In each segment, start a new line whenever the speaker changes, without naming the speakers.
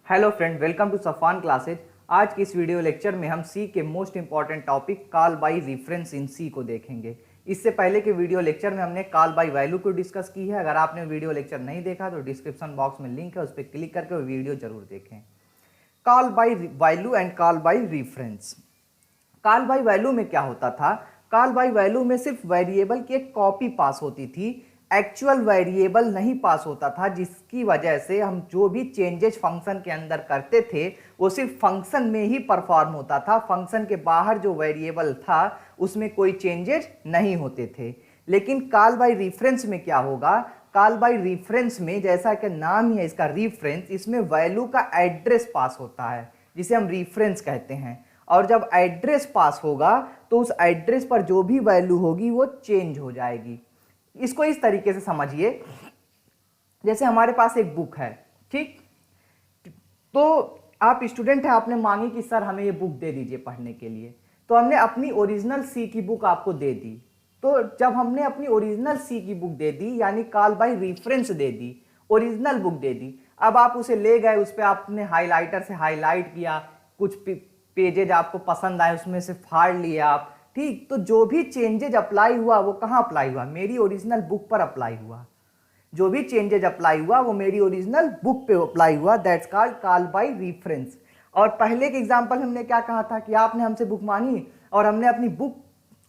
Hello friend, welcome to Safan classes. आज की इस वीडियो लेक्चर में हम सी के most important topic call by reference in C को देखेंगे। इससे पहले के वीडियो लेक्चर में हमने कॉल बाय वैल्यू को डिस्कस की है। अगर आपने वीडियो लेक्चर नहीं देखा तो डिस्क्रिप्शन बॉक्स में लिंक है, उस पर क्लिक करके वो वीडियो जरूर देखें। Call by value and call by reference. Call by value में क्या होता था? कॉल बाय वैल्यू में सिर्फ वेरिएबल की एक कॉपी पास होती थी, एक्चुअल वेरिएबल नहीं पास होता था, जिसकी वजह से हम जो भी चेंजेस फंक्शन के अंदर करते थे वो सिर्फ फंक्शन में ही परफॉर्म होता था। फंक्शन के बाहर जो वेरिएबल था उसमें कोई चेंजेस नहीं होते थे। लेकिन कॉल बाय रेफरेंस में क्या होगा? कॉल बाय रेफरेंस में, जैसा कि नाम ही है इसका रेफरेंस, इसमें वैल्यू का एड्रेस पास होता है जिसे हम रेफरेंस कहते हैं। और जब एड्रेस पास होगा तो उस एड्रेस पर जो भी वैल्यू होगी वो चेंज हो जाएगी। इसको इस तरीके से समझिए, जैसे हमारे पास एक बुक है, ठीक? तो आप स्टूडेंट हैं, आपने मांगी कि सर हमें ये बुक दे दीजिए पढ़ने के लिए। तो हमने अपनी ओरिजिनल सी की बुक आपको दे दी। तो जब हमने अपनी ओरिजिनल सी की बुक दे दी, यानी कॉल बाय रेफरेंस दे दी, ओरिजिनल बुक दे दी, अब आप उसे ले गए, उस पर आपने हाईलाइटर से हाईलाइट किया, कुछ पेजेज आपको पसंद आए उसमें से फाड़ लिया आप, ठीक? तो जो भी चेंजेज अप्लाई हुआ वो कहाँ अप्लाई हुआ? मेरी ओरिजिनल बुक पर अप्लाई हुआ। जो भी चेंजेज अप्लाई हुआ वो मेरी ओरिजिनल बुक पे अप्लाई हुआ। That's called call by reference. और पहले के एग्जांपल हमने क्या कहा था कि आपने हमसे बुक मांगी और हमने अपनी बुक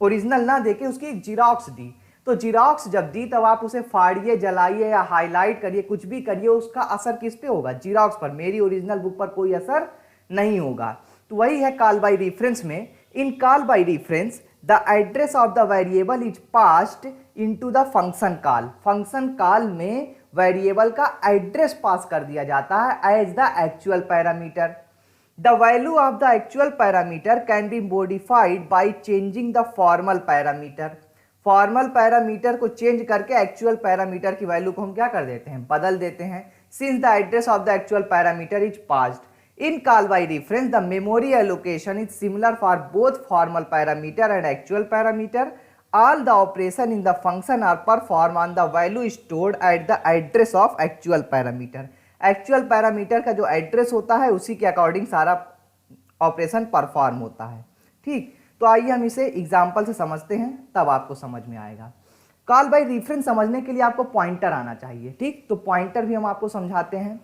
ओरिजिनल ना देके उसकी एक जीरोक्स दी। तो जीरोक्स जब दी तब आप उसे फाड़िए, जलाइए या हाईलाइट करिए, कुछ भी करिए, उसका असर किस पे होगा? जीरोक्स पर। मेरी ओरिजिनल बुक पर कोई असर नहीं होगा। तो वही है कॉल बाय रेफरेंस में। In call by reference the address of the variable is passed into the function call. Function call में वेरिएबल का एड्रेस पास कर दिया जाता है as the actual parameter. The value of the actual parameter can be modified by changing the formal parameter. Formal parameter को change करके actual parameter की value को हम क्या कर देते हैं? बदल देते हैं। Since the address of the actual parameter is passed in call by reference, the memory allocation is similar for both formal parameter and actual parameter. All the operation in the function are performed on the value stored at the address of actual parameter. Actual parameter का जो address होता है उसी के according सारा operation perform होता है, ठीक? तो आइए हम इसे एग्जाम्पल से समझते हैं, तब आपको समझ में आएगा। कॉल बाय रेफरेंस समझने के लिए आपको पॉइंटर आना चाहिए, ठीक? तो पॉइंटर भी हम आपको समझाते हैं।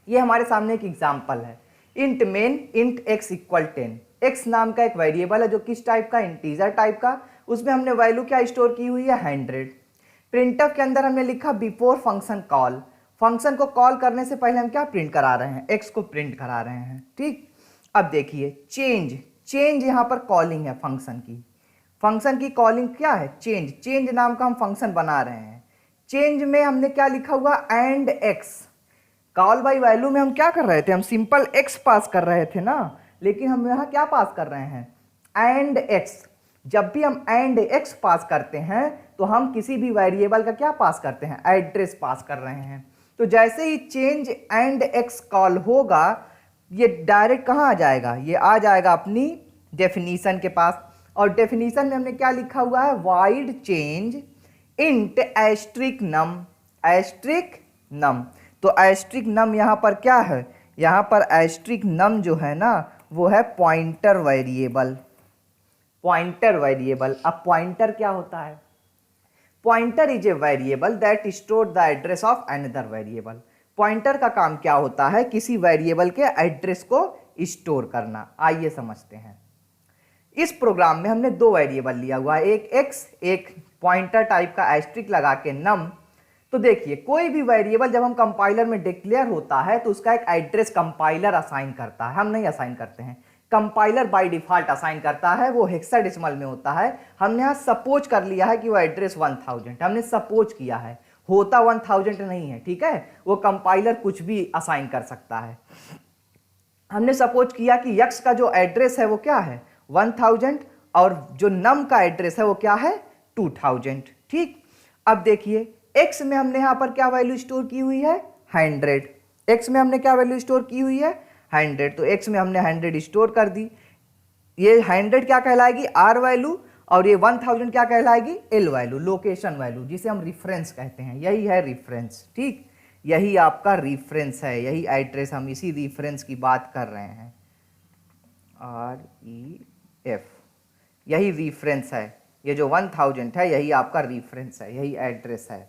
ये हमारे सामने एक एग्जाम्पल है। Int main int x equal 10। X नाम का एक वेरिएबल है जो किस टाइप का? इंटीजर टाइप का। उसमें हमने वैल्यू क्या स्टोर की हुई है? 100। प्रिंटफ के अंदर हमने लिखा बिफोर फंक्शन कॉल। फंक्शन को कॉल करने से पहले हम क्या प्रिंट करा रहे हैं? एक्स को प्रिंट करा रहे हैं, ठीक? अब देखिए चेंज। चेंज यहाँ पर कॉलिंग है फंक्शन की। फंक्शन की कॉलिंग क्या है? चेंज। चेंज नाम का हम फंक्शन बना रहे हैं। चेंज में हमने क्या लिखा हुआ? And x. Call by value में हम क्या कर रहे थे? हम सिंपल एक्स पास कर रहे थे ना, लेकिन हम यहाँ क्या पास कर रहे हैं? And x. जब भी हम एंड एक्स पास करते हैं तो हम किसी भी वेरिएबल का क्या पास करते हैं? एड्रेस पास कर रहे हैं। तो जैसे ही चेंज एंड एक्स कॉल होगा, ये डायरेक्ट कहाँ आ जाएगा? ये आ जाएगा अपनी डेफिनीशन के पास। और डेफिनीशन में हमने क्या लिखा हुआ है? वाइड चेंज इंट एस्ट्रिक नम। एस्ट्रिक नम। तो एस्ट्रिक नम यहाँ पर क्या है? यहाँ पर एस्ट्रिक नम जो है ना वो है पॉइंटर वेरिएबल। Pointer variable. अब पॉइंटर क्या होता है? Pointer is a variable that store the address of another variable. Pointer का काम क्या होता है? किसी वेरिएबल के एड्रेस को स्टोर करना। आइए समझते हैं। इस प्रोग्राम में हमने दो वेरिएबल लिया हुआ है, एक एक्स, एक पॉइंटर टाइप का एस्ट्रिक लगा के नम। तो देखिए कोई भी वेरिएबल जब हम कंपाइलर में डिक्लेयर होता है तो उसका एक एड्रेस कंपाइलर असाइन करता है, हम नहीं असाइन करते हैं। कंपाइलर बाय डिफॉल्ट असाइन करता है, वो हेक्साडेसिमल में होता है। हमने यहाँ सपोज कर लिया है कि वो एड्रेस 1000, हमने सपोज किया है, होता 1000 नहीं है, ठीक है? वो कंपाइलर कुछ भी असाइन कर सकता है। हमने सपोज किया कि यक्स का जो एड्रेस है वो क्या है? 1000, और जो नम का एड्रेस है वो क्या है? 2000, ठीक? अब देखिए x में हमने यहां पर क्या वैल्यू स्टोर की हुई है? 100। x में हमने क्या वैल्यू स्टोर की हुई है? 100। तो x में हमने 100 स्टोर कर दी। ये 100 क्या कहलाएगी? r value. और ये 1000 क्या कहलाएगी? l वैल्यू, लोकेशन वैल्यू, जिसे हम रेफरेंस कहते हैं। यही है रेफरेंस, ठीक? यही आपका रेफरेंस है, यही एड्रेस, हम इसी रेफरेंस की बात कर रहे हैं, REF, यही रेफरेंस है, ये जो 1000 है यही आपका रेफरेंस है, यही एड्रेस है।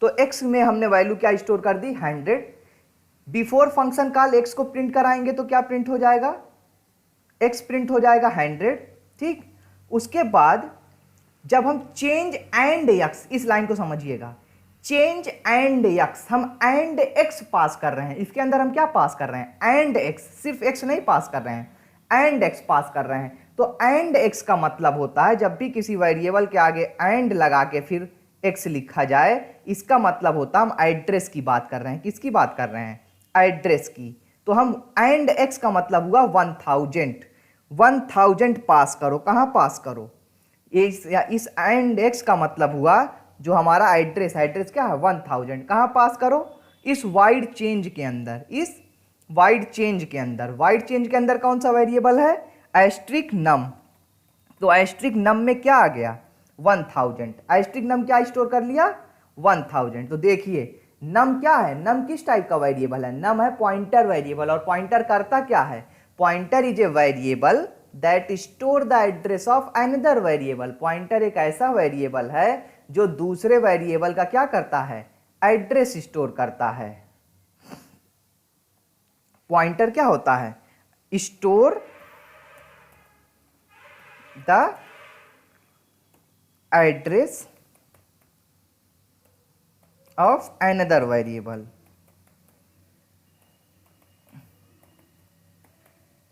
तो x में हमने वैल्यू क्या स्टोर कर दी, 100। बिफोर फंक्शन कॉल x को प्रिंट कराएंगे तो क्या प्रिंट हो जाएगा, x प्रिंट हो जाएगा 100, ठीक। उसके बाद जब हम चेंज एंड x, इस लाइन को समझिएगा, चेंज एंड x, हम एंड x पास कर रहे हैं, इसके अंदर हम क्या पास कर रहे हैं, एंड x, सिर्फ x नहीं पास कर रहे हैं, एंड x पास कर रहे हैं। तो एंड x का मतलब होता है जब भी किसी वेरिएबल के आगे एंड लगा के फिर x लिखा जाए, इसका मतलब होता है हम एड्रेस की बात कर रहे हैं। किसकी बात कर रहे हैं, एड्रेस की। तो हम एंड x का मतलब हुआ 1000 पास करो, कहां पास करो, इस एंड x का मतलब हुआ जो हमारा एड्रेस क्या है 1000, कहां पास करो, इस वाइड चेंज के अंदर, इस वाइड चेंज के अंदर। वाइड चेंज के अंदर कौन सा वेरिएबल है, एस्ट्रिक नम। तो एस्ट्रिक नम में क्या आ गया, 1000। एस्ट्रिक नम क्या स्टोर कर लिया, 1000। तो देखिए नम क्या है, नम किस टाइप का वेरिएबल है, नम है पॉइंटर वेरिएबल। और पॉइंटर करता क्या है, pointer is a variable that store the address of another variable. Pointer एक ऐसा वेरिएबल है जो दूसरे वेरिएबल का क्या करता है, एड्रेस स्टोर करता है। पॉइंटर क्या होता है, store the address of another variable,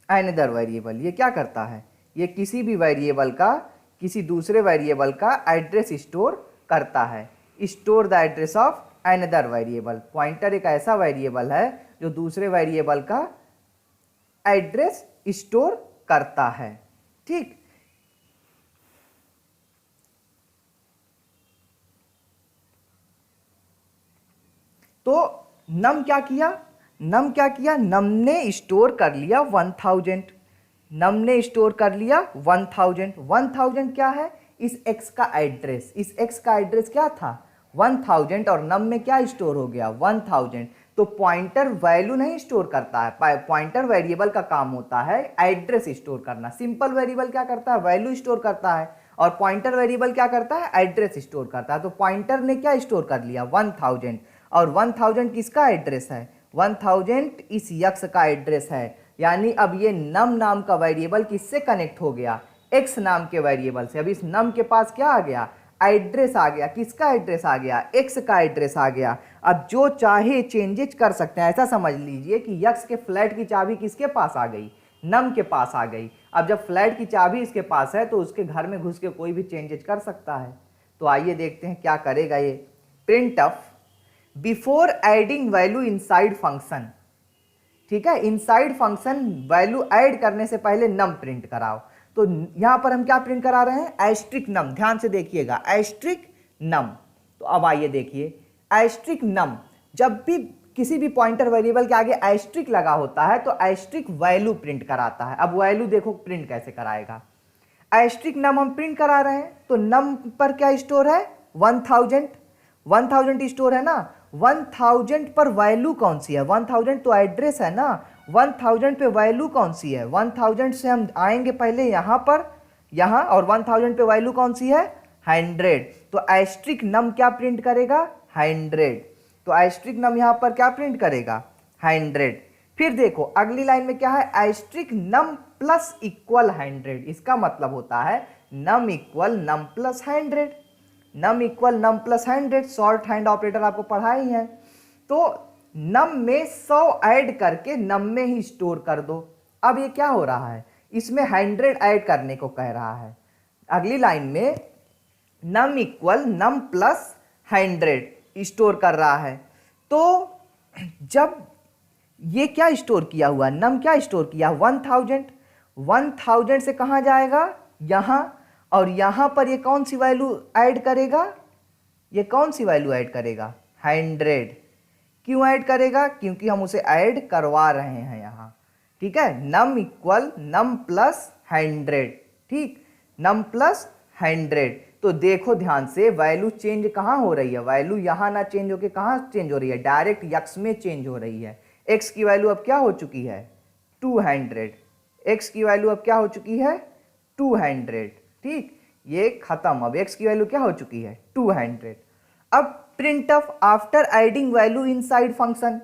another variable. ये क्या करता है, ये किसी भी वेरिएबल का, किसी दूसरे वेरिएबल का एड्रेस स्टोर करता है। Store the address of another variable. Pointer एक ऐसा वेरिएबल है जो दूसरे वेरिएबल का एड्रेस स्टोर करता है, ठीक। तो नम क्या किया, नम क्या किया, नम ने स्टोर कर लिया 1000, नम ने स्टोर कर लिया 1000। 1000 क्या है, इस x का एड्रेस, इस x का एड्रेस क्या था 1000, और नम में क्या स्टोर हो गया 1000। तो पॉइंटर वैल्यू नहीं स्टोर करता है, पॉइंटर वेरिएबल का काम होता है एड्रेस स्टोर करना। सिंपल वेरिएबल क्या करता है, वैल्यू स्टोर करता है, और पॉइंटर वेरिएबल क्या करता है, एड्रेस स्टोर करता है। तो पॉइंटर ने क्या स्टोर कर लिया 1000, और 1000 किसका एड्रेस है, 1000 इस यक्स का एड्रेस है। यानी अब ये नम नाम का वेरिएबल किससे कनेक्ट हो गया, x नाम के वेरिएबल से। अब इस नम के पास क्या आ गया, एड्रेस आ गया। किसका एड्रेस आ गया, x का एड्रेस आ गया। अब जो चाहे चेंजेस कर सकते हैं। ऐसा समझ लीजिए कि यक्स के फ्लैट की चाबी किसके पास आ गई, नम के पास आ गई। अब जब फ्लैट की चाबी इसके पास है तो उसके घर में घुस के कोई भी चेंजेस कर सकता है। तो आइए देखते हैं क्या करेगा ये। Printf before adding value inside function, ठीक है, इनसाइड फंक्शन वैल्यू ऐड करने से पहले नम प्रिंट कराओ। तो यहां पर हम क्या प्रिंट करा रहे हैं, एस्ट्रिक नम। ध्यान से देखिएगा, एस्ट्रिक नम। तो अब आइए देखिए, एस्ट्रिक नम, जब भी किसी भी पॉइंटर वेरिएबल के आगे एस्ट्रिक लगा होता है तो एस्ट्रिक वैल्यू प्रिंट कराता है। अब वैल्यू देखो प्रिंट कैसे कराएगा, एस्ट्रिक नम हम प्रिंट करा रहे हैं। तो नम पर क्या स्टोर है, 1000 स्टोर है ना। 1000 पर वैल्यू कौन सी है, 1000 तो एड्रेस है ना, 1000 पे वैल्यू कौन सी है, 1000 से हम आएंगे पहले यहां पर, यहां, और 1000 पे वैल्यू कौन सी है 100। तो एस्ट्रिक नम क्या प्रिंट करेगा 100। तो एस्ट्रिक नम यहां पर क्या प्रिंट करेगा 100। फिर देखो अगली लाइन में क्या है, एस्ट्रिक नम प्लस इक्वल 100। इसका मतलब होता है num equal num plus 100, num equal num plus 100। Short hand operator आपको पढ़ाए ही हैं। तो नम में 100 ऐड करके नम में ही स्टोर कर दो। अब ये क्या हो रहा है, इसमें 100 ऐड करने को कह रहा है। अगली लाइन में num equal num plus 100 store कर रहा है। तो जब ये क्या स्टोर किया हुआ, नम क्या स्टोर किया 1000 से कहां जाएगा यहां, और यहां पर ये कौन सी वैल्यू ऐड करेगा, ये कौन सी वैल्यू ऐड करेगा 100। क्यों ऐड करेगा, क्योंकि हम उसे ऐड करवा रहे हैं यहां, ठीक है। नम इक्वल नम प्लस 100, ठीक, नम प्लस 100। तो देखो ध्यान से, वैल्यू चेंज कहाँ हो रही है, वैल्यू यहाँ ना चेंज होके कहाँ चेंज हो रही है, डायरेक्ट यक्स में चेंज हो रही है। एक्स की वैल्यू अब क्या हो चुकी है 200, एक्स की वैल्यू अब क्या हो चुकी है 200, ठीक, ये खत्म। अब एक्स की वैल्यू क्या हो चुकी है 200। अब print of after adding value inside function,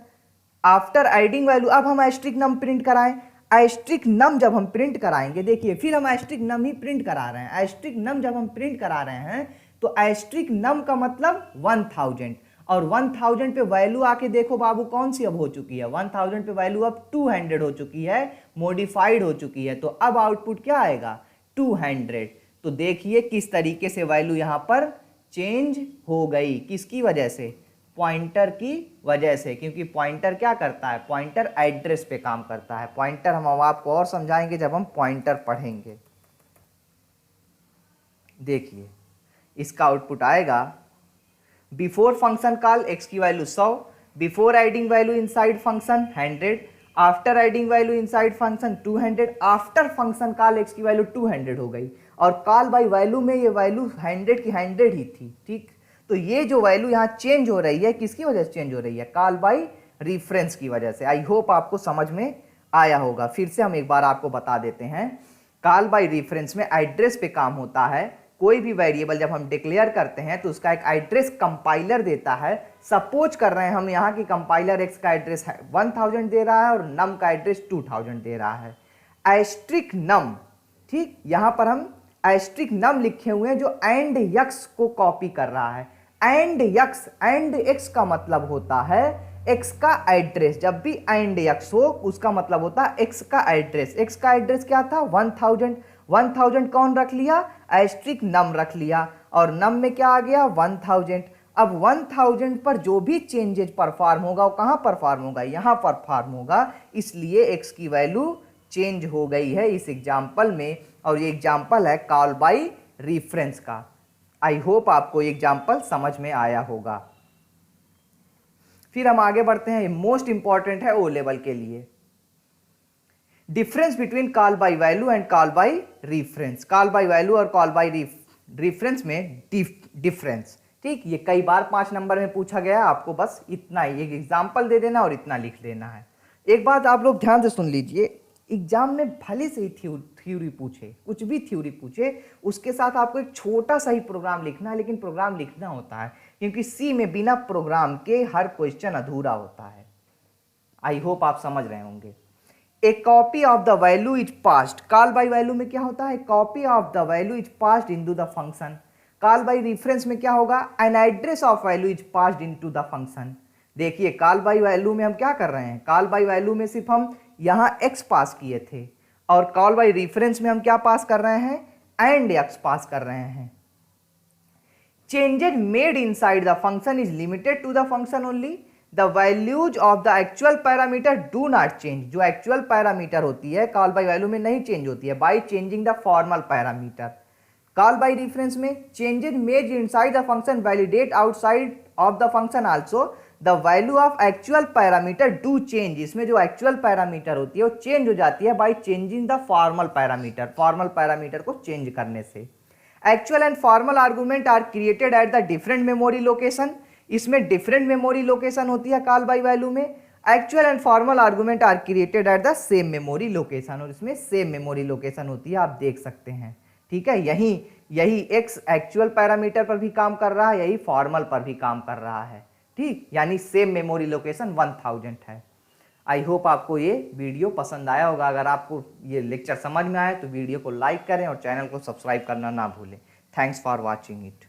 after adding value, अब हम एस्ट्रिक नम प्रिंट कराएं। एस्ट्रिक नम जब हम प्रिंट कराएंगे, देखिए फिर हम एस्ट्रिक नम ही प्रिंट करा रहे हैं। एस्ट्रिक नम जब हम प्रिंट करा रहे हैं तो एस्ट्रिक नम का मतलब 1000, और 1000 पे वैल्यू आके देखो बाबू कौन सी अब हो चुकी है, 1000 पे वैल्यू अब 200 हो चुकी है, मॉडिफाइड हो चुकी है। तो अब आउटपुट क्या आएगा 200। तो देखिए किस तरीके से वैल्यू यहां पर चेंज हो गई, किसकी वजह से, पॉइंटर की वजह से, क्योंकि पॉइंटर क्या करता है, पॉइंटर एड्रेस पे काम करता है। पॉइंटर हम आपको और समझाएंगे जब हम पॉइंटर पढ़ेंगे। देखिए इसका आउटपुट आएगा बिफोर फंक्शन कॉल एक्स की value 100, before adding value inside function 100, after adding value inside function 200, after function call x की वैल्यू 200 हो गई, और कॉल बाय वैल्यू में ये वैल्यू 100 की 100 ही थी, ठीक। तो ये जो वैल्यू यहाँ चेंज हो रही है किसकी वजह से चेंज हो रही है, कॉल बाय रिफरेंस की वजह से। आई होप आपको समझ में आया होगा। फिर से हम एक बार आपको बता देते हैं, कॉल बाय रिफरेंस में एड्रेस पे काम होता है। कोई भी वेरिएबल जब हम डिक्लेयर करते हैं तो उसका एक एड्रेस कंपाइलर देता है। सपोज कर रहे हैं हम यहाँ की कंपाइलर एक्स का एड्रेस 1000 दे रहा है और नम का एड्रेस 2000 दे रहा है। एस्ट्रिक नम, ठीक, यहाँ पर हम एस्ट्रिक नम लिखे हुए हैं जो एंड यक्स को कॉपी कर रहा है। एंड यक्स, एंड एक्स का मतलब होता है एक्स का एड्रेस। जब भी एंड यक्स हो उसका मतलब होता है एक्स का एड्रेस। एक्स का एड्रेस क्या था 1000, 1000 कौन रख लिया, एस्ट्रिक नम रख लिया, और नम में क्या आ गया 1000। अब 1000 पर जो भी चेंजेज परफॉर्म होगा वो कहां परफॉर्म होगा, यहां परफॉर्म होगा, इसलिए एक्स की वैल्यू चेंज हो गई है इस एग्जाम्पल में। और ये एग्जाम्पल है कॉल बाय रिफरेंस का। आई होप आपको ये एग्जाम्पल समझ में आया होगा। फिर हम आगे बढ़ते हैं, मोस्ट इंपॉर्टेंट है ओ लेवल के लिए, difference between call by value and call by reference. Call by value और कॉल बाय रिफरेंस में डिफरेंस, ठीक। ये कई बार 5 नंबर में पूछा गया, आपको बस इतना ही एक एग्जाम्पल दे देना और इतना लिख लेना है। एक बात आप लोग ध्यान से सुन लीजिए, एग्जाम में भले से ही थ्योरी पूछे, कुछ भी थ्योरी पूछे, उसके साथ आपको एक छोटा सा ही प्रोग्राम लिखना है, लेकिन प्रोग्राम लिखना होता है, क्योंकि सी में बिना प्रोग्राम के हर क्वेश्चन अधूरा होता है। आई होप आप समझ रहे होंगे। ए copy of the value is passed, call by value में क्या होता है, copy of the value is passed into the function. Call by reference में क्या होगा, an address of value is passed into the function. देखिए कॉल बाय वैल्यू में हम क्या कर रहे हैं, कॉल बाय वैल्यू में सिर्फ हम यहां x पास किए थे, और कॉल बाय रेफरेंस में हम क्या पास कर रहे हैं, एंड x पास कर रहे हैं। Changes made inside the function is limited to the function only. The values of the actual parameter do not change. जो एक्चुअल पैरामीटर होती है कॉल बाय वैल्यू में नहीं चेंज होती है, by changing the formal parameter. Call by reference में changes made inside the function validate outside of the function also. The value of actual parameter do change. इसमें जो actual parameter होती है वो चेंज हो जाती है by changing the formal parameter, formal parameter को चेंज करने से। Actual and formal argument are created at the different memory location. इसमें डिफरेंट मेमोरी लोकेशन होती है कॉल बाय वैल्यू में। Actual and formal argument are created at the same memory location, और इसमें same memory location होती है, आप देख सकते हैं, ठीक है। यही एक्स एक्चुअल पैरामीटर पर भी काम कर रहा है, यही फॉर्मल पर भी काम कर रहा है, ठीक, यानी सेम मेमोरी लोकेशन 1000 है। आई होप आपको ये वीडियो पसंद आया होगा। अगर आपको ये लेक्चर समझ में आया तो वीडियो को लाइक करें और चैनल को सब्सक्राइब करना ना भूलें। Thanks for watching it.